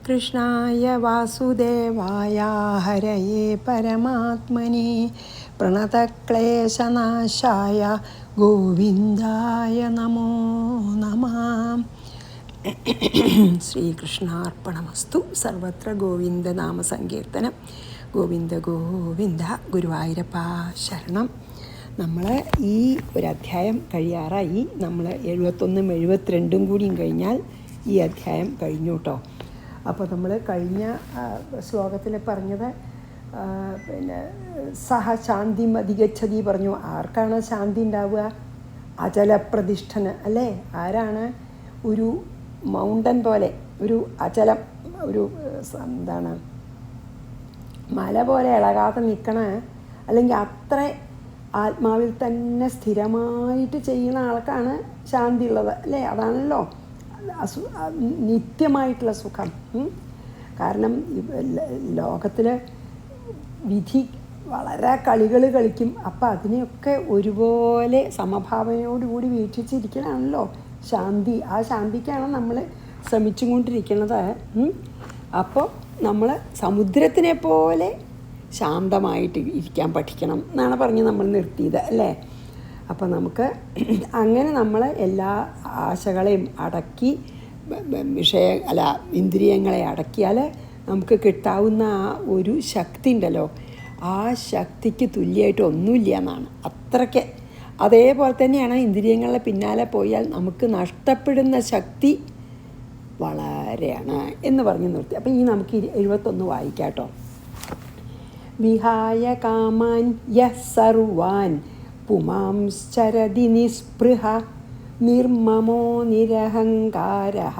കൃഷ്ണായ വാസുദേവായ ഹരയേ പരമാത്മനെ പ്രണതക്ലേശനാശായ ഗോവിന്ദായ നമോ നമഃ. ശ്രീകൃഷ്ണാർപ്പണമസ്തു. സർവത്ര ഗോവിന്ദനാമസങ്കീർത്തനം. ഗോവിന്ദ ഗോവിന്ദ. ഗുരുവായൂരപ്പ ശരണം. നമ്മൾ ഈ ഒരു അധ്യായം കഴിയാറായി. നമ്മൾ 71 72 കൂടിയും കഴിഞ്ഞാൽ ഈ അധ്യായം കഴിഞ്ഞു കേട്ടോ. അപ്പോൾ നമ്മൾ കഴിഞ്ഞ ശ്ലോകത്തിൽ പറഞ്ഞത് പിന്നെ സഹ ശാന്തി അധികച്ഛതി പറഞ്ഞു. ആർക്കാണ് ശാന്തി ഉണ്ടാവുക? അചലപ്രതിഷ്ഠന് അല്ലേ? ആരാണ് ഒരു മൗണ്ടൻ പോലെ, ഒരു അചലം, ഒരു എന്താണ് മല പോലെ ഇളകാതെ നിൽക്കണ, അല്ലെങ്കിൽ അത്ര ആത്മാവിൽ തന്നെ സ്ഥിരമായിട്ട് ചെയ്യുന്ന ആൾക്കാണ് ശാന്തി ഉള്ളത് അല്ലേ? അതാണല്ലോ നിത്യമായിട്ടുള്ള സുഖം. കാരണം ലോകത്തിൽ വിധി വളരെ കളികൾ കളിക്കും. അപ്പം അതിനെയൊക്കെ ഒരുപോലെ സമഭാവനയോടുകൂടി വീക്ഷിച്ചിരിക്കലാണല്ലോ ശാന്തി. ആ ശാന്തിക്കാണ് നമ്മൾ ശ്രമിച്ചും കൊണ്ടിരിക്കുന്നത്. അപ്പോൾ നമ്മൾ സമുദ്രത്തിനെ പോലെ ശാന്തമായിട്ട് ഇരിക്കാൻ പഠിക്കണം എന്നാണ് പറഞ്ഞ് നമ്മൾ നിർത്തിയത് അല്ലേ? അപ്പോൾ നമുക്ക് അങ്ങനെ നമ്മൾ എല്ലാ ആശകളെയും അടക്കി ഇന്ദ്രിയങ്ങളെ അടക്കിയാൽ നമുക്ക് കിട്ടാവുന്ന ആ ഒരു ശക്തി ഉണ്ടല്ലോ, ആ ശക്തിക്ക് തുല്യമായിട്ട് ഒന്നുമില്ല എന്നാണ്. അത്രയ്ക്ക് അതേപോലെ തന്നെയാണ് ഇന്ദ്രിയങ്ങളുടെ പിന്നാലെ പോയാൽ നമുക്ക് നഷ്ടപ്പെടുന്ന ശക്തി വളരെയാണ് എന്ന് പറഞ്ഞ് നിർത്തി. അപ്പം ഈ നമുക്ക് 71 വായിക്കാം കേട്ടോ. വിഹായ കാമാൻ യഃ സർവാൻ പുമാംശ്ചരതി നിസ്പൃഹ നിർമ്മമോ നിരഹങ്കാരഃ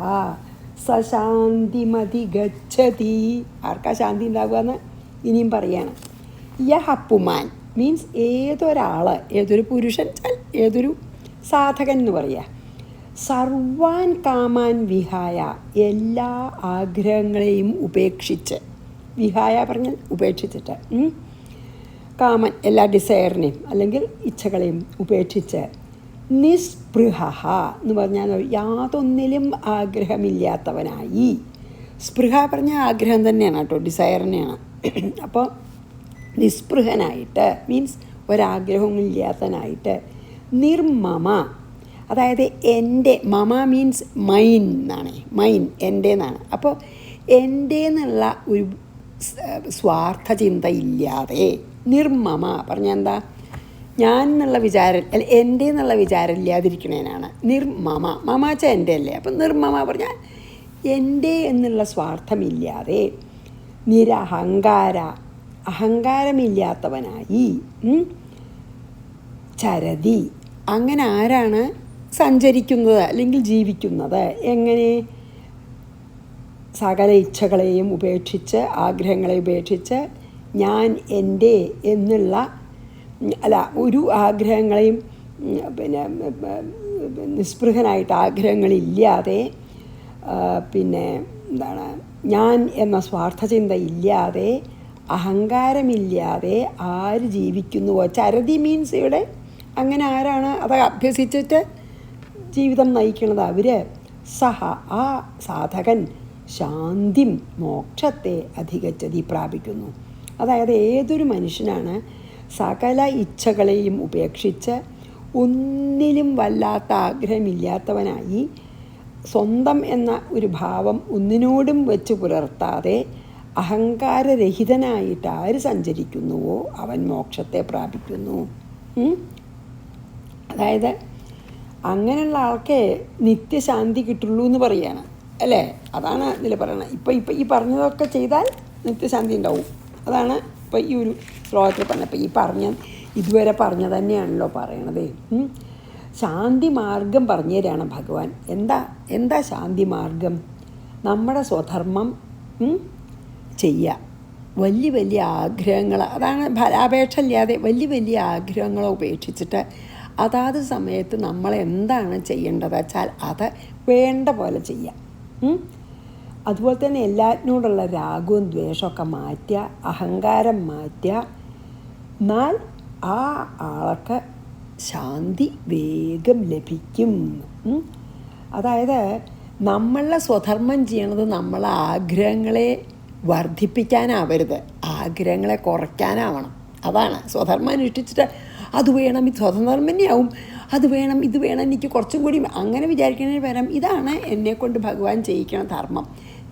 സശാന്തിമധിഗച്ഛതി. ആർക്കാ ശാന്തി ഉണ്ടാവുക എന്ന് ഇനിയും പറയാണ്. യഹ പുമാൻ മീൻസ് ഏതൊരാൾ, ഏതൊരു പുരുഷൻ, ഏതൊരു സാധകൻ എന്ന് പറയുക. സർവാൻ കാമാൻ വിഹായ, എല്ലാ ആഗ്രഹങ്ങളെയും ഉപേക്ഷിച്ച്. വിഹായ പറഞ്ഞാൽ ഉപേക്ഷിച്ചിട്ട്. കാമൻ എല്ലാ ഡിസയറിനെയും അല്ലെങ്കിൽ ഇച്ഛകളെയും ഉപേക്ഷിച്ച്. നിസ്പൃഹ എന്ന് പറഞ്ഞാൽ യാതൊന്നിലും ആഗ്രഹമില്ലാത്തവനായി. സ്പൃഹ പറഞ്ഞാൽ ആഗ്രഹം തന്നെയാണ് കേട്ടോ, ഡിസയറിനെയാണ്. അപ്പോൾ നിസ്പൃഹനായിട്ട് മീൻസ് ഒരാഗ്രഹവും ഇല്ലാത്തനായിട്ട്. നിർമ്മമ അതായത് എൻ്റെ, മമ മീൻസ് മൈൻ എന്നാണ്, മൈൻ എൻ്റെ എന്നാണ്. അപ്പോൾ എൻ്റെ എന്നുള്ള ഒരു സ്വാർത്ഥ ചിന്ത ഇല്ലാതെ. നിർമ്മമ പറഞ്ഞാൽ എന്താ? ഞാൻ എന്നുള്ള വിചാരം അല്ല, എൻ്റെ എന്നുള്ള വിചാരം ഇല്ലാതിരിക്കണേനാണ് നിർമ്മമ. മമാച്ച എൻ്റെ അല്ലേ? അപ്പം നിർമ്മമ പറഞ്ഞാൽ എൻ്റെ എന്നുള്ള സ്വാർത്ഥമില്ലാതെ. നിരഹങ്കാര അഹങ്കാരമില്ലാത്തവനായി. ചരതി അങ്ങനെ ആരാണ് സഞ്ചരിക്കുന്നത് അല്ലെങ്കിൽ ജീവിക്കുന്നത്? എങ്ങനെ? സകല ഇച്ഛകളെയും ഉപേക്ഷിച്ച്, ആഗ്രഹങ്ങളെ ഉപേക്ഷിച്ച്, ഞാൻ എൻ്റെ എന്നുള്ള ഒരു ആഗ്രഹങ്ങളെയും പിന്നെ നിസ്പൃഹനായിട്ട് ആഗ്രഹങ്ങളില്ലാതെ, പിന്നെ എന്താണ് ഞാൻ എന്ന സ്വാർത്ഥചിന്ത ഇല്ലാതെ, അഹങ്കാരമില്ലാതെ ആര് ജീവിക്കുന്നുവോ. ചരതി മീൻസ് ഇവിടെ അങ്ങനെ ആരാണ് അത് അഭ്യസിച്ചിട്ട് ജീവിതം നയിക്കുന്നത്? അവർ സഹ ആ സാധകൻ ശാന്തിം മോക്ഷത്തെ അധികച്ചതി പ്രാപിക്കുന്നു. അതായത് ഏതൊരു മനുഷ്യനാണ് സകല ഇച്ഛകളെയും ഉപേക്ഷിച്ച് ഒന്നിലും വല്ലാത്ത ആഗ്രഹമില്ലാത്തവനായി, സ്വന്തം എന്ന ഒരു ഭാവം ഒന്നിനോടും വെച്ച് പുലർത്താതെ അഹങ്കാരരഹിതനായിട്ട് ആര് സഞ്ചരിക്കുന്നുവോ അവൻ മോക്ഷത്തെ പ്രാപിക്കുന്നു. അതായത് അങ്ങനെയുള്ള ആൾക്കേ നിത്യശാന്തി കിട്ടുള്ളൂ എന്ന് പറയുകയാണ് അല്ലേ? അതാണ് ഇതിൽ പറയണത്. ഇപ്പം ഈ പറഞ്ഞതൊക്കെ ചെയ്താൽ നിത്യശാന്തി ഉണ്ടാവും. അതാണ് ഇപ്പോൾ ഈ ഒരു ശ്ലോകത്തിൽ പറഞ്ഞപ്പോൾ ഇതുവരെ പറഞ്ഞ തന്നെയാണല്ലോ പറയണത്. ശാന്തി മാർഗം പറഞ്ഞു തരാണ് ഭഗവാൻ. എന്താ ശാന്തി മാർഗം? നമ്മുടെ സ്വധർമ്മം ചെയ്യുക. വലിയ വലിയ ആഗ്രഹങ്ങൾ, അതാണ് ഫലാപേക്ഷ ഇല്ലാതെ വലിയ വലിയ ആഗ്രഹങ്ങളെ ഉപേക്ഷിച്ചിട്ട് അതാത് സമയത്ത് നമ്മൾ എന്താണ് ചെയ്യേണ്ടത് വെച്ചാൽ അത് വേണ്ട പോലെ ചെയ്യാം. അതുപോലെ തന്നെ എല്ലാറ്റിനോടുള്ള രാഗവും ദ്വേഷമൊക്കെ മാറ്റുക, അഹങ്കാരം മാറ്റുക. എന്നാൽ ആ ആൾക്ക് ശാന്തി വേഗം ലഭിക്കും. അതായത് നമ്മളെ സ്വധർമ്മം ചെയ്യണത് നമ്മളെ ആഗ്രഹങ്ങളെ വർദ്ധിപ്പിക്കാനാവരുത്, ആഗ്രഹങ്ങളെ കുറയ്ക്കാനാവണം. അതാണ് സ്വധർമ്മം അനുഷ്ഠിച്ചിട്ട് അത് വേണം, ഇത് സ്വധർമ്മം തന്നെയാവും, അത് വേണം ഇത് വേണം എനിക്ക് കുറച്ചും കൂടി അങ്ങനെ വിചാരിക്കുന്നതിന് പകരം ഇതാണ് എന്നെക്കൊണ്ട് ഭഗവാൻ ചെയ്യിക്കണ ധർമ്മം,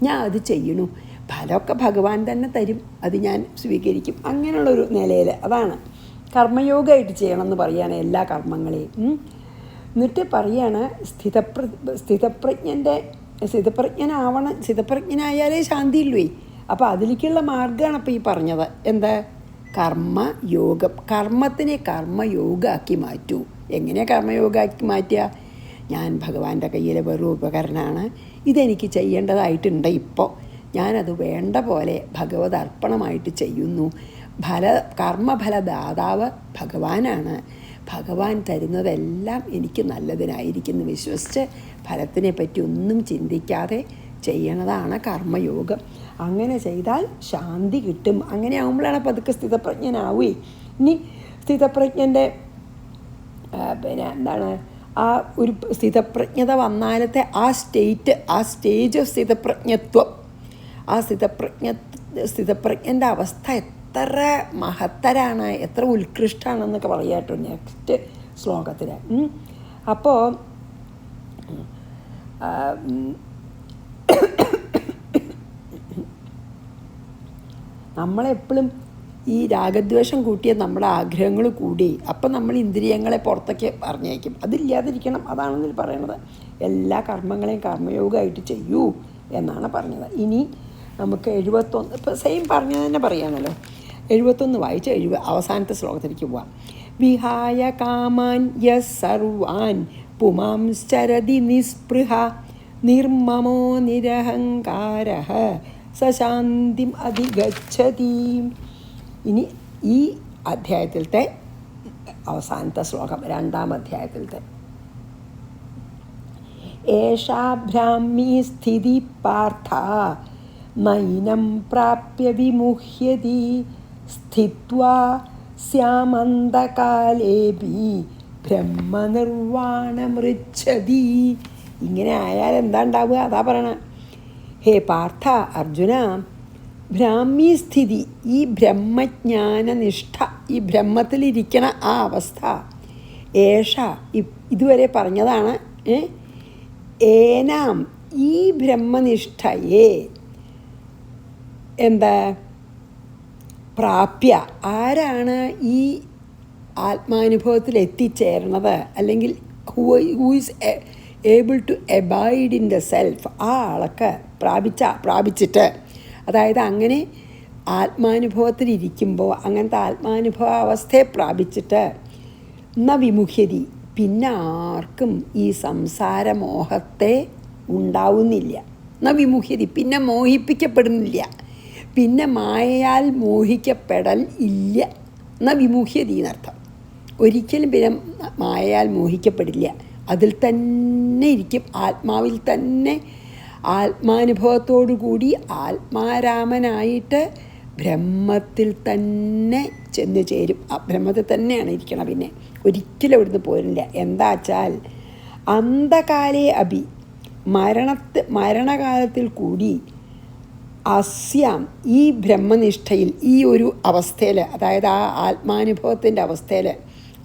ഞാൻ അത് ചെയ്യണു, ഫലമൊക്കെ ഭഗവാൻ തന്നെ തരും, അത് ഞാൻ സ്വീകരിക്കും. അങ്ങനെയുള്ളൊരു നിലയിൽ അതാണ് കർമ്മയോഗമായിട്ട് ചെയ്യണമെന്ന് പറയുകയാണ് എല്ലാ കർമ്മങ്ങളെയും. എന്നിട്ട് പറയാണ് സ്ഥിതപ്രജ്ഞനായാലേ ശാന്തിയുള്ളൂ. അപ്പോൾ അതിലേക്കുള്ള മാർഗ്ഗമാണ് അപ്പോൾ ഈ പറഞ്ഞത്. എന്താ? കർമ്മയോഗം. കർമ്മത്തിനെ കർമ്മയോഗമാക്കി മാറ്റൂ. എങ്ങനെയാണ് കർമ്മയോഗമാക്കി മാറ്റുക? ഞാൻ ഭഗവാന്റെ കയ്യിലെ വെറും ഉപകരണമാണ്, ഇതെനിക്ക് ചെയ്യേണ്ടതായിട്ടുണ്ട്, ഇപ്പോൾ ഞാനത് വേണ്ട പോലെ ഭഗവത് അർപ്പണമായിട്ട് ചെയ്യുന്നു. കർമ്മഫലദാതാവ് ഭഗവാനാണ്, ഭഗവാൻ തരുന്നതെല്ലാം എനിക്ക് നല്ലതിനായിരിക്കുന്നു വിശ്വസിച്ച് ഫലത്തിനെ പറ്റി ഒന്നും ചിന്തിക്കാതെ ചെയ്യണതാണ് കർമ്മയോഗം. അങ്ങനെ ചെയ്താൽ ശാന്തി കിട്ടും. അങ്ങനെ ആകുമ്പോഴാണ് പതുക്കെ സ്ഥിതപ്രജ്ഞനാവുകയെ. ഇനി സ്ഥിതപ്രജ്ഞൻ്റെ എന്താണ് ആ ഒരു സ്ഥിതപ്രജ്ഞത വന്നാലത്തെ ആ സ്റ്റേജ് ഓഫ് സ്ഥിതപ്രജ്ഞത്വം, ആ സ്ഥിതപ്രജ്ഞൻ്റെ അവസ്ഥ എത്ര മഹത്തരാണ്, എത്ര ഉത്കൃഷ്ടമാണെന്നൊക്കെ പറയാട്ടോ നെക്സ്റ്റ് ശ്ലോകത്തിൽ. അപ്പോൾ നമ്മളെപ്പോഴും ഈ രാഗദ്വേഷം കൂട്ടിയ നമ്മുടെ ആഗ്രഹങ്ങൾ കൂടി, അപ്പം നമ്മൾ ഇന്ദ്രിയങ്ങളെ പുറത്തേക്ക് പറഞ്ഞേക്കും. അതില്ലാതിരിക്കണം, അതാണെന്നിൽ പറയണത്. എല്ലാ കർമ്മങ്ങളെയും കർമ്മയോഗമായിട്ട് ചെയ്യൂ എന്നാണ് പറഞ്ഞത്. ഇനി നമുക്ക് 71 ഇപ്പോൾ സെയിം പറഞ്ഞത് തന്നെ പറയാമല്ലോ. 71 വായിച്ച് അവസാനത്തെ ശ്ലോകത്തിലേക്ക് പോവാം. വിഹായ കാമാൻ യസ് സർവാൻ പുമാംശ്ചരതി നിസ്പൃഹ നിർമ്മമോ നിരഹങ്കാരഃ സശാന്തിം അധിഗച്ഛതി. ഇനി ഈ അധ്യായത്തിലത്തെ അവസാനത്തെ ശ്ലോകം, 2-ാം അധ്യായത്തിലത്തെ. ഏഷാ ബ്രാഹ്മീ സ്ഥിതി പാർത്ഥ നൈനം പ്രാപ്യ വിമുഹ്യതി സ്ഥിത്വാ സ്യാമന്തകാലേപി ബ്രഹ്മനിർവാണമൃച്ഛതി. ഇങ്ങനെ ആയാൽ എന്താ ഉണ്ടാവുക? അതാ പറയണ. ഹേ പാർത്ഥ, അർജുന, ബ്രാഹ്മീ സ്ഥിതി, ഈ ബ്രഹ്മജ്ഞാനനിഷ്ഠ, ഈ ബ്രഹ്മത്തിലിരിക്കണ ആ അവസ്ഥ, ഏഷ ഇതുവരെ പറഞ്ഞതാണ്. ഏനാം, ഈ ബ്രഹ്മനിഷ്ഠയെ എന്താ പ്രാപ്യ, ആരാണ് ഈ ആത്മാനുഭവത്തിൽ എത്തിച്ചേരണത്, അല്ലെങ്കിൽ who is able to abide in the self, ആ ആളൊക്കെ പ്രാപിച്ചിട്ട്, അതായത് അങ്ങനെ ആത്മാനുഭവത്തിലിരിക്കുമ്പോൾ അങ്ങനത്തെ ആത്മാനുഭവാവസ്ഥയെ പ്രാപിച്ചിട്ട് ന വിമുഹ്യതി, പിന്നെ ആർക്കും ഈ സംസാരമോഹത്തെ ഉണ്ടാവുന്നില്ല. ന വിമുഹ്യതി, പിന്നെ മോഹിപ്പിക്കപ്പെടുന്നില്ല, പിന്നെ മായയാൽ മോഹിക്കപ്പെടൽ ഇല്ല. ന വിമുഹ്യതി എന്നർത്ഥം. ഒരിക്കലും പിന്നെ മായയാൽ മോഹിക്കപ്പെടില്ല, അതിൽ തന്നെ ഇരിക്കും, ആത്മാവിൽ തന്നെ ആത്മാനുഭവത്തോടു കൂടി ആത്മാരാമനായിട്ട് ബ്രഹ്മത്തിൽ തന്നെ ചെന്ന് ചേരും. ആ ബ്രഹ്മത്തിൽ തന്നെയാണ് ഇരിക്കണം, പിന്നെ ഒരിക്കലും അവിടുന്ന് പോരില്ല. എന്താ വെച്ചാൽ അന്ധകാലേ അഭി, മരണകാലത്തിൽ കൂടി അസ്യാം, ഈ ബ്രഹ്മനിഷ്ഠയിൽ, ഈ ഒരു അവസ്ഥയിൽ, അതായത് ആ ആത്മാനുഭവത്തിൻ്റെ അവസ്ഥയിൽ,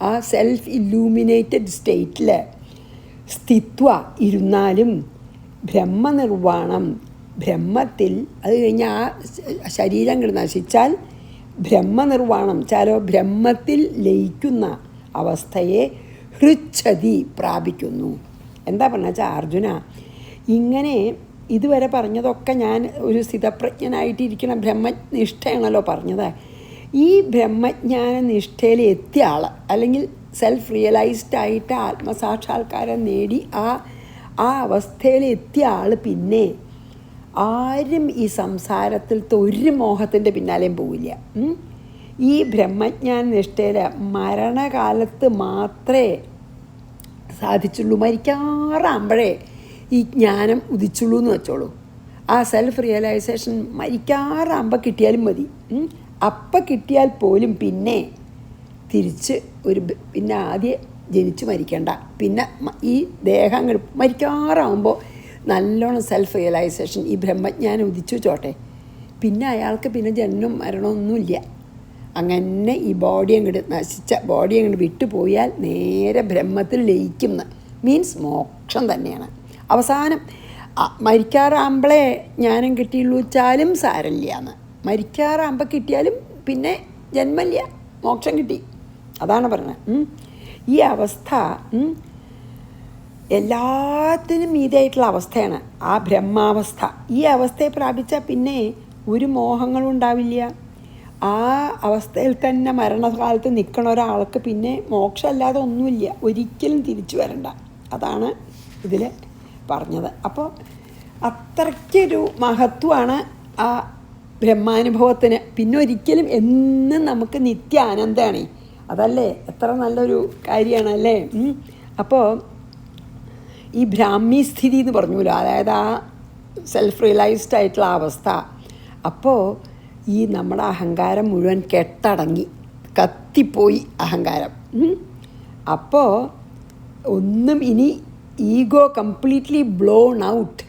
ആ സെൽഫ് ഇല്ലൂമിനേറ്റഡ് സ്റ്റേറ്റിൽ സ്ഥിത്വ ഇരുന്നാലും ബ്രഹ്മനിർവാണം, ബ്രഹ്മത്തിൽ, അത് കഴിഞ്ഞ് ആ ശരീരങ്ങൾ നശിച്ചാൽ ബ്രഹ്മനിർവാണം ചാലോ ബ്രഹ്മത്തിൽ ലയിക്കുന്ന അവസ്ഥയെ ഹൃച്ഛതി പ്രാപിക്കുന്നു. എന്താ പറഞ്ഞ വെച്ചാൽ അർജുന, ഇങ്ങനെ ഇതുവരെ പറഞ്ഞതൊക്കെ ഞാൻ ഒരു സ്ഥിതപ്രജ്ഞനായിട്ടിരിക്കുന്ന ബ്രഹ്മനിഷ്ഠയാണല്ലോ പറഞ്ഞത്. ഈ ബ്രഹ്മജ്ഞാന നിഷ്ഠയിൽ എത്തിയ ആൾ, അല്ലെങ്കിൽ സെൽഫ് റിയലൈസ്ഡ് ആയിട്ട് ആത്മസാക്ഷാത്കാരം നേടി ആ അവസ്ഥയിൽ എത്തിയ ആൾ പിന്നെ ആരും ഈ സംസാരത്തിലത്തെ ഒരു മോഹത്തിൻ്റെ പിന്നാലെയും പോവില്ല. ഈ ബ്രഹ്മജ്ഞാന നിഷ്ഠയിൽ മരണകാലത്ത് മാത്രമേ സാധിച്ചുള്ളൂ, മരിക്കാറാകുമ്പോഴേ ഈ ജ്ഞാനം ഉദിച്ചുള്ളൂ എന്ന് വെച്ചോളൂ. ആ സെൽഫ് റിയലൈസേഷൻ മരിക്കാറാകുമ്പോൾ കിട്ടിയാലും മതി. അപ്പം കിട്ടിയാൽ പോലും പിന്നെ തിരിച്ച് പിന്നെ ആദ്യം ജനിച്ച് മരിക്കണ്ട, പിന്നെ ഈ ദേഹങ്ങൾ മരിക്കാറാകുമ്പോൾ നല്ലോണം സെൽഫ് റിയലൈസേഷൻ, ഈ ബ്രഹ്മജ്ഞാനം ഉദിച്ചു ചോട്ടെ, പിന്നെ അയാൾക്ക് പിന്നെ ജന്മം മരണമൊന്നുമില്ല. അങ്ങനെ ഈ ബോഡി അങ്ങോട്ട് നശിച്ച ബോഡി അങ്ങോട്ട് വിട്ടുപോയാൽ നേരെ ബ്രഹ്മത്തിൽ ലയിക്കുന്ന മീൻസ് മോക്ഷം തന്നെയാണ്. അവസാനം മരിക്കാറാകുമ്പോഴേ ജ്ഞാനം കിട്ടിയുള്ളൂ വെച്ചാലും സാരമില്ല എന്ന്. മരിക്കാറാകുമ്പോൾ കിട്ടിയാലും പിന്നെ ജന്മമില്ല, മോക്ഷം കിട്ടി. അതാണ് പറഞ്ഞത്. ഈ അവസ്ഥ എല്ലാത്തിനും മീതിയായിട്ടുള്ള അവസ്ഥയാണ് ആ ബ്രഹ്മാവസ്ഥ. ഈ അവസ്ഥയെ പ്രാപിച്ചാൽ പിന്നെ ഒരു മോഹങ്ങളും ഉണ്ടാവില്ല. ആ അവസ്ഥയിൽ തന്നെ മരണകാലത്ത് നിൽക്കണ ഒരാൾക്ക് പിന്നെ മോക്ഷമല്ലാതെ ഒന്നുമില്ല, ഒരിക്കലും തിരിച്ചു വരണ്ട. അതാണ് ഇതിൽ പറഞ്ഞത്. അപ്പോൾ അത്രയ്ക്കൊരു മഹത്വമാണ് ആ ബ്രഹ്മാനുഭവത്തിന്. പിന്നെ ഒരിക്കലും എന്നും നമുക്ക് നിത്യ ആനന്ദമാണ്. അതല്ലേ എത്ര നല്ലൊരു കാര്യമാണല്ലേ. അപ്പോൾ ഈ ബ്രാഹ്മി സ്ഥിതി എന്ന് പറഞ്ഞല്ലോ, അതായത് ആ സെൽഫ് റിയലൈസ്ഡ് ആയിട്ടുള്ള അവസ്ഥ. അപ്പോൾ ഈ നമ്മുടെ അഹങ്കാരം മുഴുവൻ കെട്ടടങ്ങി കത്തിപ്പോയി അഹങ്കാരം. അപ്പോൾ ഒന്നും ഇനി ഈഗോ കംപ്ലീറ്റ്ലി ബ്ലോൺ ഔട്ട്.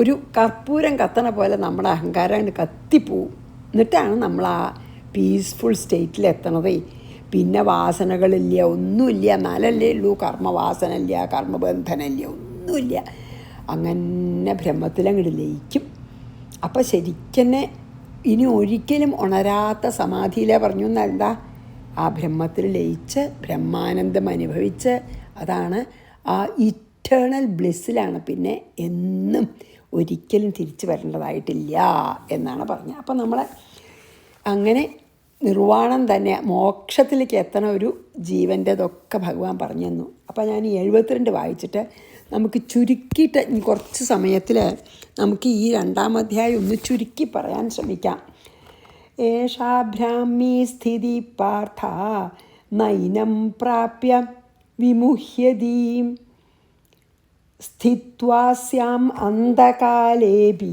ഒരു കർപ്പൂരം കത്തണ പോലെ നമ്മുടെ അഹങ്കാരം കത്തിപ്പോവും. എന്നിട്ടാണ് നമ്മൾ ആ പീസ്ഫുൾ സ്റ്റേറ്റിലെത്തണത്. പിന്നെ വാസനകളില്ല, ഒന്നുമില്ല. എന്നാലല്ലേ ഉള്ളൂ കർമ്മവാസന ഇല്ല, കർമ്മബന്ധനമില്ല, ഒന്നുമില്ല. അങ്ങനെ ബ്രഹ്മത്തിലങ്ങോട്ട് ലയിക്കും. അപ്പം ശരിക്കന്നെ ഇനി ഒരിക്കലും ഉണരാത്ത സമാധിയിലെ പറഞ്ഞു എന്താ, ആ ബ്രഹ്മത്തിൽ ലയിച്ച് ബ്രഹ്മാനന്ദം അനുഭവിച്ച്, അതാണ് ആ ഇറ്റേണൽ ബ്ലിസ്സിലാണ്. പിന്നെ എന്നും ഒരിക്കലും തിരിച്ചു വരേണ്ടതായിട്ടില്ല എന്നാണ് പറഞ്ഞത്. അപ്പം നമ്മളെ അങ്ങനെ നിർവ്വാണം തന്നെ മോക്ഷത്തിലേക്ക് എത്തണ ഒരു ജീവൻ്റെതൊക്കെ ഭഗവാൻ പറഞ്ഞു തന്നു. അപ്പോൾ ഞാൻ ഈ 72 വായിച്ചിട്ട് നമുക്ക് ചുരുക്കിയിട്ട് കുറച്ച് സമയത്തിൽ നമുക്ക് ഈ 2-ാം അധ്യായം ഒന്ന് ചുരുക്കി പറയാൻ ശ്രമിക്കാം. ഏഷാ ബ്രാഹ്മീ സ്ഥിതി പാർത്ഥ നൈനം പ്രാപ്യ വിമുഹ്യതീം സ്ഥിത്വാസ്യാം അന്ധകാലേപി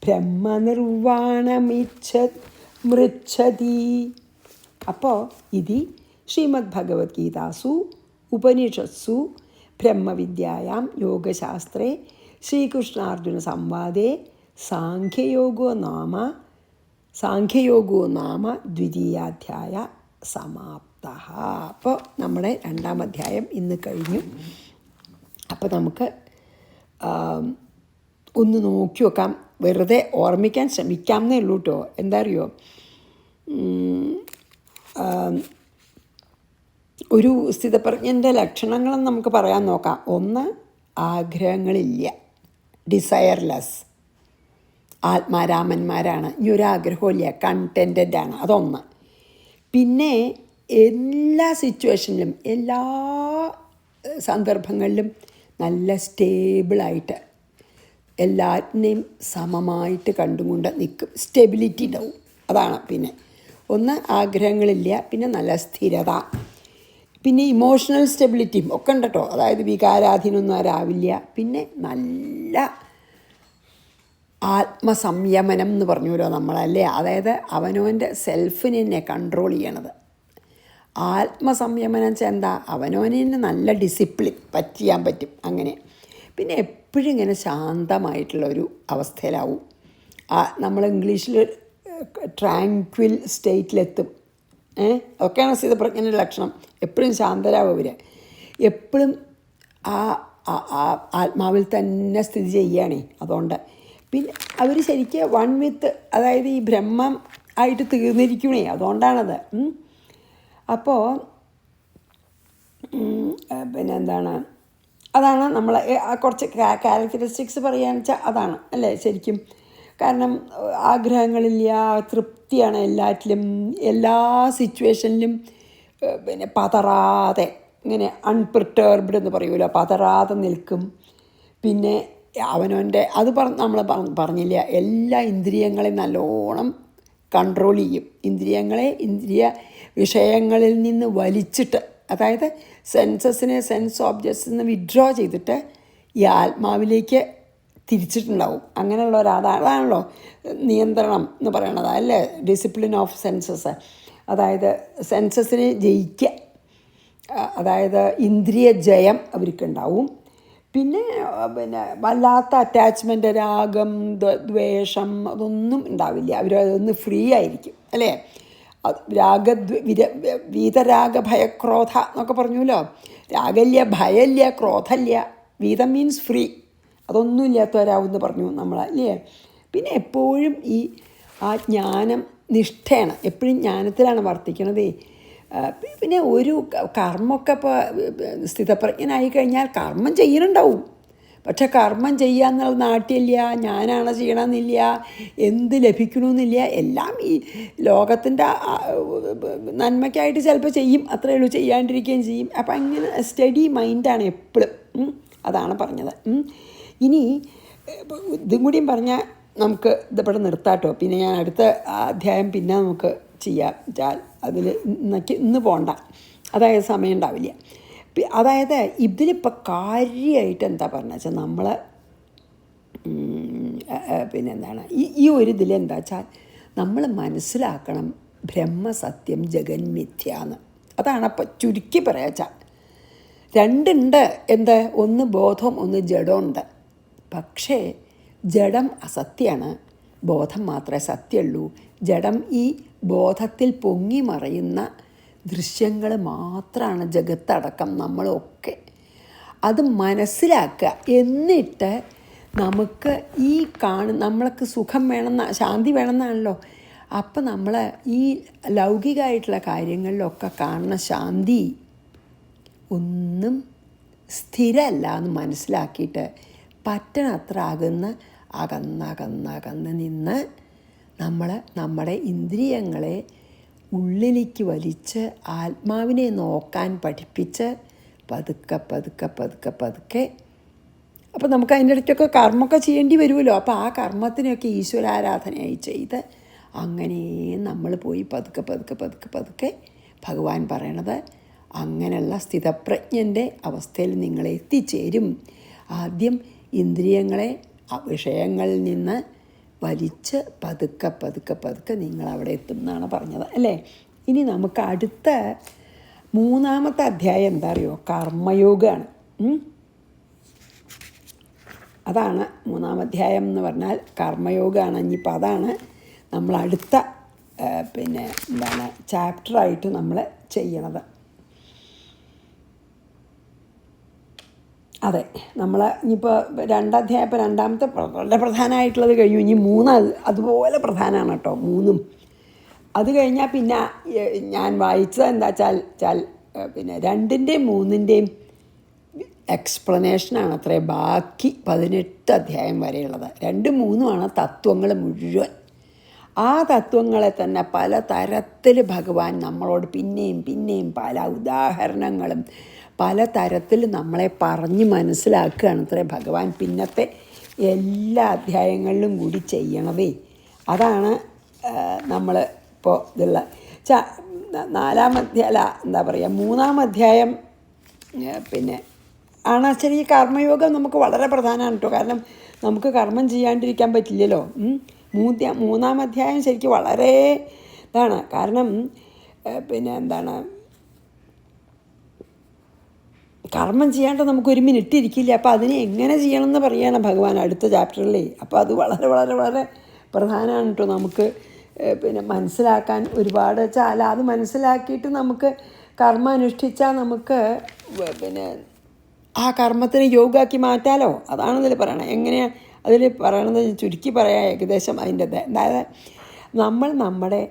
ബ്രഹ്മനിർവാണമിച്ഛതി. അപ്പോൾ ഇത് ശ്രീമദ് ഭഗവത്ഗീതാസു ഉപനിഷത്സു ബ്രഹ്മവിദ്യായാം യോഗശാസ്ത്രേ ശ്രീകൃഷ്ണാർജുന സംവാദേ സാഖ്യയോഗോ നാമ ദ്വിതീയാധ്യായ സമാപ്ത. അപ്പോൾ നമ്മുടെ 2-ാം അധ്യായം ഇന്ന് കഴിഞ്ഞു. അപ്പോൾ നമുക്ക് ഒന്ന് നോക്കി നോക്കാം, വെറുതെ ഓർമ്മിക്കാൻ ശ്രമിക്കാം എന്നേ ഉള്ളൂ കേട്ടോ. എന്താ അറിയോ, ഒരു സ്ഥിതപ്രജ്ഞൻ്റെ ലക്ഷണങ്ങളെന്ന് നമുക്ക് പറയാൻ നോക്കാം. ഒന്ന്, ആഗ്രഹങ്ങളില്ല, ഡിസയർലെസ്, ആത്മാരാമന്മാരാണ്. ഇനി ഒരു ആഗ്രഹമില്ല, കണ്ടൻറ്റഡ് ആണ്. അതൊന്ന്. പിന്നെ എല്ലാ സിറ്റുവേഷനിലും എല്ലാ സന്ദർഭങ്ങളിലും നല്ല സ്റ്റേബിളായിട്ട് എല്ലാറ്റിനെയും സമമായിട്ട് കണ്ടുകൊണ്ട് നിൽക്കും, സ്റ്റെബിലിറ്റി ഉണ്ടാവും. അതാണ് പിന്നെ ഒന്ന്, ആഗ്രഹങ്ങളില്ല. പിന്നെ നല്ല സ്ഥിരത, പിന്നെ ഇമോഷണൽ സ്റ്റെബിലിറ്റിയും ഒക്കെ ഉണ്ട് കേട്ടോ. അതായത് വികാരാധീനൊന്നും ആരാവില്ല. പിന്നെ നല്ല ആത്മസംയമനം എന്ന് പറഞ്ഞുല്ലോ നമ്മളല്ലേ, അതായത് അവനവൻ്റെ സെൽഫിനെ തന്നെ കൺട്രോൾ ചെയ്യണത്. ആത്മസംയമനം വെച്ചാൽ എന്താ, അവനവനെ നല്ല ഡിസിപ്ലിൻ ചെയ്യാൻ പറ്റും അങ്ങനെ. പിന്നെ എപ്പോഴും ഇങ്ങനെ ശാന്തമായിട്ടുള്ളൊരു അവസ്ഥയിലാവും. നമ്മൾ ഇംഗ്ലീഷിൽ ട്രാങ്ക്വിൽ സ്റ്റേറ്റിലെത്തും. ഒക്കെയാണ് സ്ഥിതപ്രജ്ഞൻ്റെ ലക്ഷണം. എപ്പോഴും ശാന്തരാവും അവർ. എപ്പോഴും ആ ആത്മാവിൽ തന്നെ സ്ഥിതി ചെയ്യുകയാണേ. അതുകൊണ്ട് പിന്നെ അവർ ശരിക്കും വൺ വിത്ത്, അതായത് ഈ ബ്രഹ്മം ആയിട്ട് തീർന്നിരിക്കണേ. അതുകൊണ്ടാണത്. അപ്പോൾ പിന്നെ എന്താണ്, അതാണ് നമ്മൾ കുറച്ച് ക്യാരക്ടറിസ്റ്റിക്സ് പറയുകയെന്ന് വെച്ചാൽ അതാണ് അല്ലേ ശരിക്കും. കാരണം ആഗ്രഹങ്ങളില്ല, തൃപ്തിയാണ് എല്ലാറ്റിലും, എല്ലാ സിറ്റുവേഷനിലും. പിന്നെ പതറാതെ ഇങ്ങനെ അൺപ്രിട്ടേർബ്ഡ് എന്ന് പറയുമല്ലോ, പതറാതെ നിൽക്കും. പിന്നെ അവനവൻ്റെ അത് നമ്മൾ പറഞ്ഞില്ല, എല്ലാ ഇന്ദ്രിയങ്ങളെയും നല്ലോണം കൺട്രോൾ ചെയ്യും. ഇന്ദ്രിയ വിഷയങ്ങളിൽ നിന്ന് വലിച്ചിട്ട്, അതായത് സെൻസസിനെ സെൻസ് ഓബ്ജക്ട്സിൽ നിന്ന് വിഡ്രോ ചെയ്തിട്ട് ഈ ആത്മാവിലേക്ക് തിരിച്ചിട്ടുണ്ടാവും. അങ്ങനെയുള്ള അതാണല്ലോ നിയന്ത്രണം എന്ന് പറയണത് അല്ലേ, ഡിസിപ്ലിൻ ഓഫ് സെൻസസ്. അതായത് സെൻസസിനെ ജയിക്കുക, അതായത് ഇന്ദ്രിയ ജയം അവർക്കുണ്ടാവും. പിന്നെ വല്ലാത്ത അറ്റാച്ച്മെൻ്റ്, രാഗം, ദ്വേഷം അതൊന്നും ഉണ്ടാവില്ല. അവരതൊന്ന് ഫ്രീ ആയിരിക്കും, അല്ലേ? വീതരാഗ ഭയക്രോധ എന്നൊക്കെ പറഞ്ഞല്ലോ. രാഗമില്ല, ഭയമില്ല, ക്രോധമില്ല. വീതം മീൻസ് ഫ്രീ. അതൊന്നും ഇല്ലാത്തവരാവുമെന്ന് പറഞ്ഞു നമ്മൾ, അല്ലേ? പിന്നെ എപ്പോഴും ആ ജ്ഞാനം നിഷ്ഠയാണ്, എപ്പോഴും ജ്ഞാനത്തിലാണ് വർത്തിക്കണത്. പിന്നെ ഒരു കർമ്മമൊക്കെ ഇപ്പോൾ സ്ഥിതപ്രജ്ഞനായി കഴിഞ്ഞാൽ കർമ്മം ചെയ്യുന്നുണ്ടാവും. പക്ഷെ കർമ്മം ചെയ്യാന്നുള്ള നാട്യമില്ല, ഞാനാണ് ചെയ്യണമെന്നില്ല, എന്ത് ലഭിക്കണമെന്നില്ല. എല്ലാം ഈ ലോകത്തിൻ്റെ നന്മയ്ക്കായിട്ട് ചിലപ്പോൾ ചെയ്യും, അത്രയേ ഉള്ളൂ. ചെയ്യാണ്ടിരിക്കുകയും ചെയ്യും. അപ്പം അങ്ങനെ സ്റ്റഡി മൈൻഡാണ് എപ്പോഴും. അതാണ് പറഞ്ഞത്. ഇനി ഇതും കൂടിയും പറഞ്ഞാൽ നമുക്ക് ഇതിവിടെ നിർത്താട്ടോ. പിന്നെ ഞാൻ അടുത്ത അധ്യായം പിന്നെ നമുക്ക് ചെയ്യാം വെച്ചാൽ അതിൽ ഇന്ന് പോകണ്ട, അതായത് സമയം ഉണ്ടാവില്ല. അതായത് ഇതിലിപ്പോൾ കാര്യമായിട്ട് എന്താ പറഞ്ഞ വെച്ചാൽ നമ്മൾ പിന്നെന്താണ് ഈ ഒരു ഇതിൽ എന്താ വെച്ചാൽ നമ്മൾ മനസ്സിലാക്കണം ബ്രഹ്മസത്യം ജഗന്മിഥ്യാന്ന്. അതാണ് അപ്പം ചുരുക്കി പറയാച്ചാൽ. രണ്ടുണ്ട്. എന്ത്? ഒന്ന് ബോധം, ഒന്ന് ജഡമുണ്ട്. പക്ഷേ ജഡം അസത്യമാണ്, ബോധം മാത്രമേ സത്യമുള്ളൂ. ജഡം ഈ ബോധത്തിൽ പൊങ്ങി മറയുന്ന ദൃശ്യങ്ങൾ മാത്രമാണ് ജഗത്തടക്കം നമ്മളൊക്കെ. അത് മനസ്സിലാക്കുക. എന്നിട്ട് നമുക്ക് ഈ നമ്മൾക്ക് സുഖം വേണമെന്ന, ശാന്തി വേണമെന്നാണല്ലോ. അപ്പം നമ്മൾ ഈ ലൗകികമായിട്ടുള്ള കാര്യങ്ങളിലൊക്കെ കാണുന്ന ശാന്തി ഒന്നും സ്ഥിരമല്ല എന്ന് മനസ്സിലാക്കിയിട്ട് പറ്റണത്ര അകന്ന് നിന്ന് നമ്മൾ നമ്മുടെ ഇന്ദ്രിയങ്ങളെ ഉള്ളിലേക്ക് വലിച്ച് ആത്മാവിനെ നോക്കാൻ പഠിപ്പിച്ച് പതുക്കെ അപ്പോൾ നമുക്ക് അതിൻ്റെ ഇടയ്ക്കൊക്കെ കർമ്മമൊക്കെ ചെയ്യേണ്ടി വരുമല്ലോ. അപ്പോൾ ആ കർമ്മത്തിനൊക്കെ ഈശ്വരാരാധനയായി ചെയ്ത് അങ്ങനെ നമ്മൾ പോയി പതുക്കെ ഭഗവാൻ പറയണത് അങ്ങനെയുള്ള സ്ഥിതപ്രജ്ഞൻ്റെ അവസ്ഥയിൽ നിങ്ങൾ എത്തിച്ചേരും. ആദ്യം ഇന്ദ്രിയങ്ങളെ വിഷയങ്ങളിൽ നിന്ന് വലിച്ച് പതുക്കെ നിങ്ങളവിടെ എത്തും എന്നാണ് പറഞ്ഞത്, അല്ലേ? ഇനി നമുക്ക് അടുത്ത മൂന്നാമത്തെ അധ്യായം എന്താ അറിയോ? കർമ്മയോഗമാണ്. അതാണ് മൂന്നാം അധ്യായം എന്ന് പറഞ്ഞാൽ കർമ്മയോഗമാണ്. ഇനിയിപ്പോൾ അതാണ് നമ്മൾ അടുത്ത ചാപ്റ്ററായിട്ട് നമ്മൾ ചെയ്യണത്. അതെ, നമ്മൾ ഇനിയിപ്പോൾ രണ്ടാമത്തെ വളരെ പ്രധാനമായിട്ടുള്ളത് കഴിഞ്ഞു. ഇനി അതുപോലെ പ്രധാനമാണ് കേട്ടോ, മൂന്നും. അത് കഴിഞ്ഞാൽ പിന്നെ ഞാൻ വായിച്ചത് എന്താ വെച്ചാൽ പിന്നെ 2ൻ്റെയും 3ൻ്റെയും എക്സ്പ്ലനേഷനാണ് അത്രേ ബാക്കി 18 അധ്യായം വരെയുള്ളത്. 2, 3 തത്വങ്ങൾ മുഴുവൻ. ആ തത്വങ്ങളെ തന്നെ പല തരത്തിൽ ഭഗവാൻ നമ്മളോട് പിന്നെയും പല ഉദാഹരണങ്ങളും പല തരത്തിൽ നമ്മളെ പറഞ്ഞ് മനസ്സിലാക്കുകയാണ് അത്രേ ഭഗവാൻ പിന്നത്തെ എല്ലാ അധ്യായങ്ങളിലും കൂടി ചെയ്യണതേ. അതാണ് നമ്മൾ ഇപ്പോൾ ഇതുള്ള 3-ാം അധ്യായം പിന്നെ ശരി. കർമ്മയോഗം നമുക്ക് വളരെ പ്രധാനമാണ് കേട്ടോ. കാരണം നമുക്ക് കർമ്മം ചെയ്യാണ്ടിരിക്കാൻ പറ്റില്ലല്ലോ. 3-ാം അധ്യായം ശരിക്കും വളരെ ഇതാണ്. കാരണം കർമ്മം ചെയ്യാണ്ട് നമുക്ക് 1 മിനിറ്റ് ഇരിക്കില്ല. അപ്പോൾ അതിനെ എങ്ങനെ ചെയ്യണമെന്ന് പറയുകയാണ് ഭഗവാൻ അടുത്ത ചാപ്റ്ററിലേ. അപ്പോൾ അത് വളരെ വളരെ വളരെ പ്രധാനമാണ് കേട്ടോ. നമുക്ക് മനസ്സിലാക്കാൻ ഒരുപാട് അത് മനസ്സിലാക്കിയിട്ട് നമുക്ക് കർമ്മം അനുഷ്ഠിച്ചാൽ നമുക്ക് ആ കർമ്മത്തിനെ യോഗമാക്കി മാറ്റാലോ. അതാണ് ഇതിൽ പറയണത്. എങ്ങനെയാണ് അതിൽ പറയണത് ചുരുക്കി പറയാം ഏകദേശം അതിൻ്റെ. അതായത് നമ്മുടെ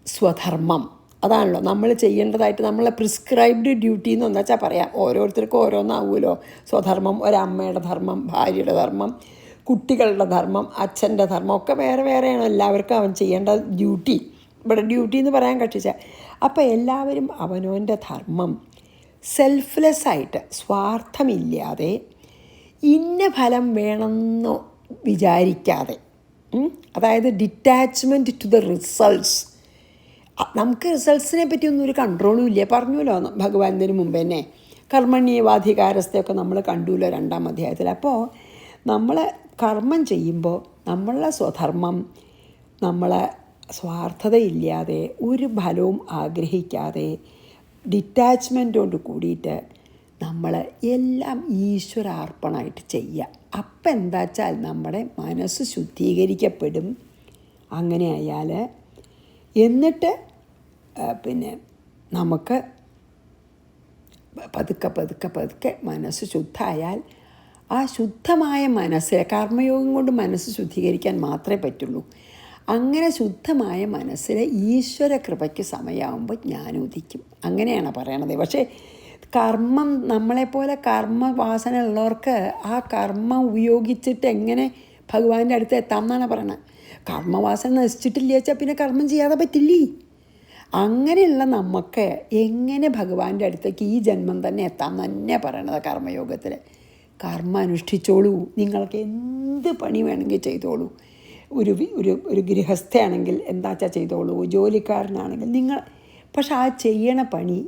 സ്വധർമ്മം അതാണല്ലോ നമ്മൾ ചെയ്യേണ്ടതായിട്ട്, നമ്മളെ പ്രിസ്ക്രൈബ്ഡ് ഡ്യൂട്ടി എന്ന് എന്താ വെച്ചാൽ പറയാം. ഓരോരുത്തർക്കും ഓരോന്നാവുമല്ലോ സ്വധർമ്മം. ഒരമ്മയുടെ ധർമ്മം, ഭാര്യയുടെ ധർമ്മം, കുട്ടികളുടെ ധർമ്മം, അച്ഛൻ്റെ ധർമ്മം ഒക്കെ വേറെ വേറെയാണ്. എല്ലാവർക്കും അവൻ ചെയ്യേണ്ട ഡ്യൂട്ടി. ഇവിടെ ഡ്യൂട്ടി എന്ന് പറയാൻ കക്ഷിച്ചാൽ അപ്പോൾ എല്ലാവരും അവനവൻ്റെ ധർമ്മം സെൽഫ്ലെസ്സായിട്ട്, സ്വാർത്ഥമില്ലാതെ, ഇന്ന ഫലം വേണമെന്നോ വിചാരിക്കാതെ, അതായത് ഡിറ്റാച്ച്മെൻറ്റ് ടു ദ റിസൾട്ട്സ്. നമുക്ക് റിസൾട്ട്സിനെ പറ്റിയൊന്നും ഒരു കൺട്രോളും ഇല്ല. പറഞ്ഞല്ലോ ഭഗവാനതിന് മുമ്പ് തന്നെ കർമ്മണ്യേവാധികാരസ്ഥയൊക്കെ നമ്മൾ കണ്ടുല്ലോ 2-ാം അധ്യായത്തിൽ. അപ്പോൾ നമ്മൾ കർമ്മം ചെയ്യുമ്പോൾ നമ്മളുടെ സ്വധർമ്മം നമ്മളെ സ്വാർത്ഥതയില്ലാതെ, ഒരു ഫലവും ആഗ്രഹിക്കാതെ, ഡിറ്റാച്ച്മെൻറ്റോട് കൂടിയിട്ട് നമ്മൾ എല്ലാം ഈശ്വരാർപ്പണമായിട്ട് ചെയ്യുക. അപ്പം എന്താ വെച്ചാൽ നമ്മുടെ മനസ്സ് ശുദ്ധീകരിക്കപ്പെടും. അങ്ങനെ ആയാൽ എന്നിട്ട് പിന്നെ നമുക്ക് പതുക്കെ പതുക്കെ പതുക്കെ മനസ്സ് ശുദ്ധമായാൽ ആ ശുദ്ധമായ മനസ്സിൽ കർമ്മയോഗം കൊണ്ട് മനസ്സ് ശുദ്ധീകരിക്കാൻ മാത്രമേ പറ്റുള്ളൂ. അങ്ങനെ ശുദ്ധമായ മനസ്സിൽ ഈശ്വര കൃപയ്ക്ക് സമയമാകുമ്പോൾ ജ്ഞാനോദിക്കും. അങ്ങനെയാണ് പറയണത്. പക്ഷേ കർമ്മം നമ്മളെപ്പോലെ കർമ്മവാസന ഉള്ളവർക്ക് ആ കർമ്മം ഉപയോഗിച്ചിട്ട് എങ്ങനെ ഭഗവാന്റെ അടുത്ത് എത്താം എന്നാണ് പറയണത്. കർമ്മവാസന നശിച്ചിട്ടില്ല വെച്ചാൽ പിന്നെ കർമ്മം ചെയ്യാതെ പറ്റില്ലേ. അങ്ങനെയുള്ള നമുക്ക് എങ്ങനെ ഭഗവാന്റെ അടുത്തേക്ക് ഈ ജന്മം തന്നെ എത്താം തന്നെ പറയണത് കർമ്മയോഗത്തിൽ. കർമ്മം അനുഷ്ഠിച്ചോളൂ, നിങ്ങൾക്ക് എന്ത് പണി വേണമെങ്കിൽ ചെയ്തോളൂ. ഒരു ഒരു ഒരു ഗൃഹസ്ഥയാണെങ്കിൽ എന്താ വെച്ചാൽ ചെയ്തോളൂ, ജോലിക്കാരനാണെങ്കിൽ നിങ്ങൾ. പക്ഷെ ആ ചെയ്യണ പണി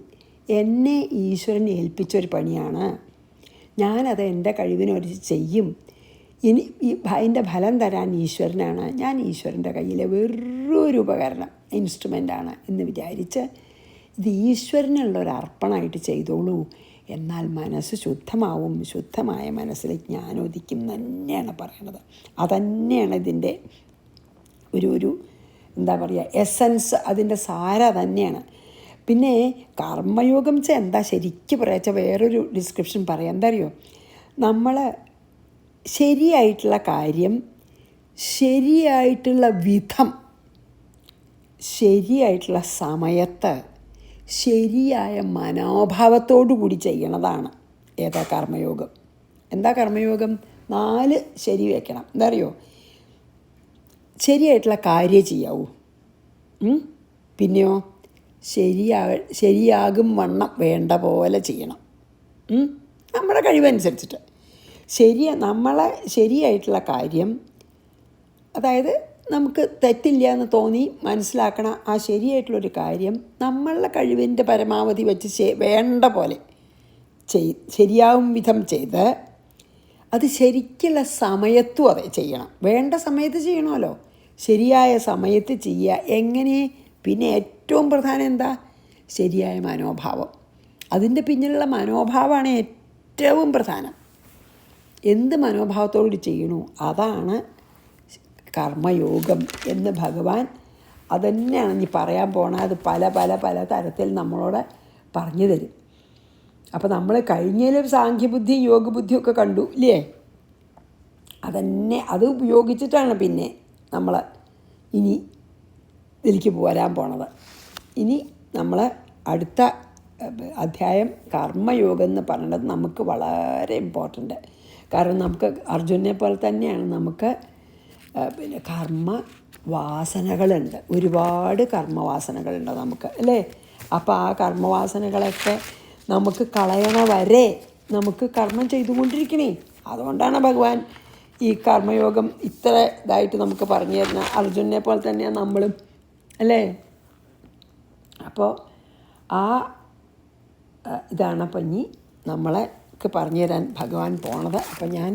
എന്നെ ഈശ്വരൻ ഏൽപ്പിച്ചൊരു പണിയാണ്. ഞാനത് എൻ്റെ കഴിവിനൊരു ചെയ്യും. ഇനി അതിൻ്റെ ഫലം തരാൻ ഈശ്വരനാണ്. ഞാൻ ഈശ്വരൻ്റെ കയ്യിലെ വേറൊരു ഉപകരണം, ഇൻസ്ട്രുമെൻ്റാണ് എന്ന് വിചാരിച്ച് ഇത് ഈശ്വരനുള്ളൊരു അർപ്പണമായിട്ട് ചെയ്തോളൂ. എന്നാൽ മനസ്സ് ശുദ്ധമാവും. ശുദ്ധമായ മനസ്സിൽ ജ്ഞാനോദിക്കും തന്നെയാണ് പറയണത്. അതന്നെയാണ് ഇതിൻ്റെ ഒരു എന്താ പറയുക, എസൻസ്, അതിൻ്റെ സാര തന്നെയാണ്. പിന്നെ കർമ്മയോഗം വെച്ചാൽ എന്താ ശരിക്കും പറയാച്ച വേറൊരു ഡിസ്ക്രിപ്ഷൻ പറയാം. എന്താ അറിയോ, നമ്മൾ ശരിയായിട്ടുള്ള കാര്യം ശരിയായിട്ടുള്ള വിധം ശരിയായിട്ടുള്ള സമയത്ത് ശരിയായ മനോഭാവത്തോടു കൂടി ചെയ്യണതാണ് ഏതാ കർമ്മയോഗം. എന്താ കർമ്മയോഗം? 4 ശരി വയ്ക്കണം. എന്താ അറിയോ, ശരിയായിട്ടുള്ള കാര്യം ചെയ്യാവൂ. പിന്നെയോ ശരിയാകും വണ്ണം വേണ്ട പോലെ ചെയ്യണം, നമ്മുടെ കഴിവനുസരിച്ചിട്ട്. നമ്മളെ ശരിയായിട്ടുള്ള കാര്യം, അതായത് നമുക്ക് തെറ്റില്ല എന്ന് തോന്നി മനസ്സിലാക്കണ ആ ശരിയായിട്ടുള്ളൊരു കാര്യം നമ്മളുടെ കഴിവിൻ്റെ പരമാവധി വെച്ച് വേണ്ട പോലെ ശരിയാവും വിധം ചെയ്ത് അത് ശരിക്കുള്ള സമയത്തും അതെ ചെയ്യണം. വേണ്ട സമയത്ത് ചെയ്യണമല്ലോ, ശരിയായ സമയത്ത് ചെയ്യുക. എങ്ങനെ? പിന്നെ ഏറ്റവും പ്രധാനം എന്താ? ശരിയായ മനോഭാവം. അതിൻ്റെ പിന്നിലുള്ള മനോഭാവമാണ് ഏറ്റവും പ്രധാനം. എന്ത് മനോഭാവത്തോടുകൂടി ചെയ്യണു അതാണ് കർമ്മയോഗം എന്ന് ഭഗവാൻ അതുതന്നെയാണ് ഇനി പറയാൻ പോണത്. അത് പല പല പല തരത്തിൽ നമ്മളോട് പറഞ്ഞു തരും. അപ്പോൾ നമ്മൾ കഴിഞ്ഞതിലും സാഖ്യബുദ്ധി യോഗബുദ്ധിയും ഒക്കെ കണ്ടു ഇല്ലേ? അതന്നെ അത് ഉപയോഗിച്ചിട്ടാണ് പിന്നെ നമ്മൾ ഇനി ഇതിലേക്ക് പോരാൻ പോണത്. ഇനി നമ്മൾ അടുത്ത അധ്യായം കർമ്മയോഗം എന്ന് പറയുന്നത് നമുക്ക് വളരെ ഇമ്പോർട്ടൻ്റ്. കാരണം നമുക്ക് അർജുനെ പോലെ തന്നെയാണ് നമുക്ക് പിന്നെ കർമ്മവാസനകളുണ്ട്, ഒരുപാട് കർമ്മവാസനകളുണ്ട് നമുക്ക് അല്ലേ. അപ്പോൾ ആ കർമ്മവാസനകളൊക്കെ നമുക്ക് കളയണ വരെ നമുക്ക് കർമ്മം ചെയ്തുകൊണ്ടിരിക്കണേ. അതുകൊണ്ടാണ് ഭഗവാൻ ഈ കർമ്മയോഗം ഇത്ര ഇതായിട്ട് നമുക്ക് പറഞ്ഞു തരുന്ന. അർജുനെ പോലെ തന്നെയാണ് നമ്മളും അല്ലേ. അപ്പോൾ ആ ഇതാണ് അപ്പം ഇനി നമ്മളെക്ക് പറഞ്ഞു തരാൻ ഭഗവാൻ പോണത്. അപ്പം ഞാൻ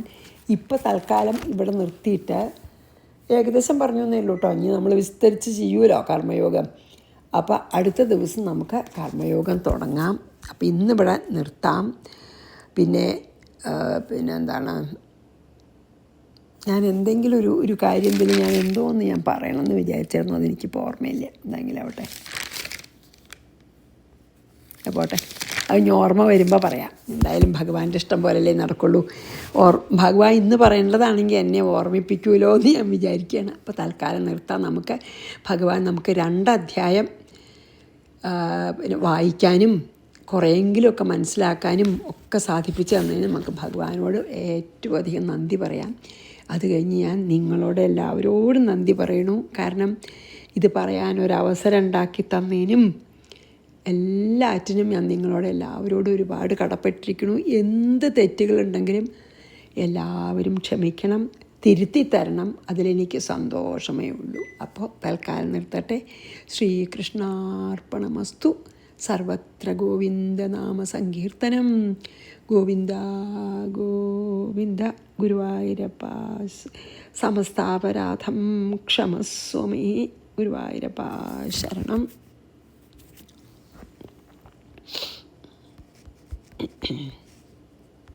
ഇപ്പോൾ തൽക്കാലം ഇവിടെ നിർത്തിയിട്ട് ഏകദേശം പറഞ്ഞു എന്നേ ഉള്ളൂ കേട്ടോ. ഇനി നമ്മൾ വിസ്തരിച്ച് ചെയ്യുമല്ലോ കർമ്മയോഗം. അപ്പോൾ അടുത്ത ദിവസം നമുക്ക് കർമ്മയോഗം തുടങ്ങാം. അപ്പോൾ ഇന്നിവിടെ നിർത്താം. പിന്നെ എന്താണ്, ഞാൻ എന്തെങ്കിലും ഒരു കാര്യം ഞാൻ എന്തോന്ന് ഞാൻ പറയണമെന്ന് വിചാരിച്ചായിരുന്നു, അതെനിക്കിപ്പോൾ ഓർമ്മയില്ല. എന്തെങ്കിലും ആവട്ടെ, പോട്ടെ, അത് ഇനി ഓർമ്മ വരുമ്പോൾ പറയാം. എന്തായാലും ഭഗവാന്റെ ഇഷ്ടം പോലല്ലേ നടക്കുള്ളൂ. ഭഗവാൻ ഇന്ന് പറയേണ്ടതാണെങ്കിൽ എന്നെ ഓർമ്മിപ്പിക്കുമല്ലോ എന്ന് ഞാൻ വിചാരിക്കുകയാണ്. അപ്പോൾ തൽക്കാലം നിർത്താം. ഭഗവാൻ നമുക്ക് 2 അധ്യായം വായിക്കാനും കുറേയെങ്കിലുമൊക്കെ മനസ്സിലാക്കാനും ഒക്കെ സാധിപ്പിച്ച് തന്നതിന് നമുക്ക് ഭഗവാനോട് ഏറ്റവും അധികം നന്ദി പറയാം. അത് കഴിഞ്ഞ് ഞാൻ നിങ്ങളോട് എല്ലാവരോടും നന്ദി പറയണു. കാരണം ഇത് പറയാനൊരവസരം ഉണ്ടാക്കി തന്നതിനും എല്ലാറ്റിനും ഞാൻ നിങ്ങളോട് എല്ലാവരോടും ഒരുപാട് കടപ്പെട്ടിരിക്കുന്നു. എന്ത് തെറ്റുകളുണ്ടെങ്കിലും എല്ലാവരും ക്ഷമിക്കണം, തിരുത്തി തരണം. അതിലെനിക്ക് സന്തോഷമേ ഉള്ളൂ. അപ്പോൾ തൽക്കാലം നിർത്തട്ടെ. ശ്രീകൃഷ്ണാർപ്പണമസ്തു. സർവത്ര ഗോവിന്ദനാമ സങ്കീർത്തനം. ഗോവിന്ദ ഗോവിന്ദ. ഗുരുവായൂരപ്പ സമസ്താപരാധം ക്ഷമസ്വമേ. ഗുരുവായൂരപ്പ ശരണം.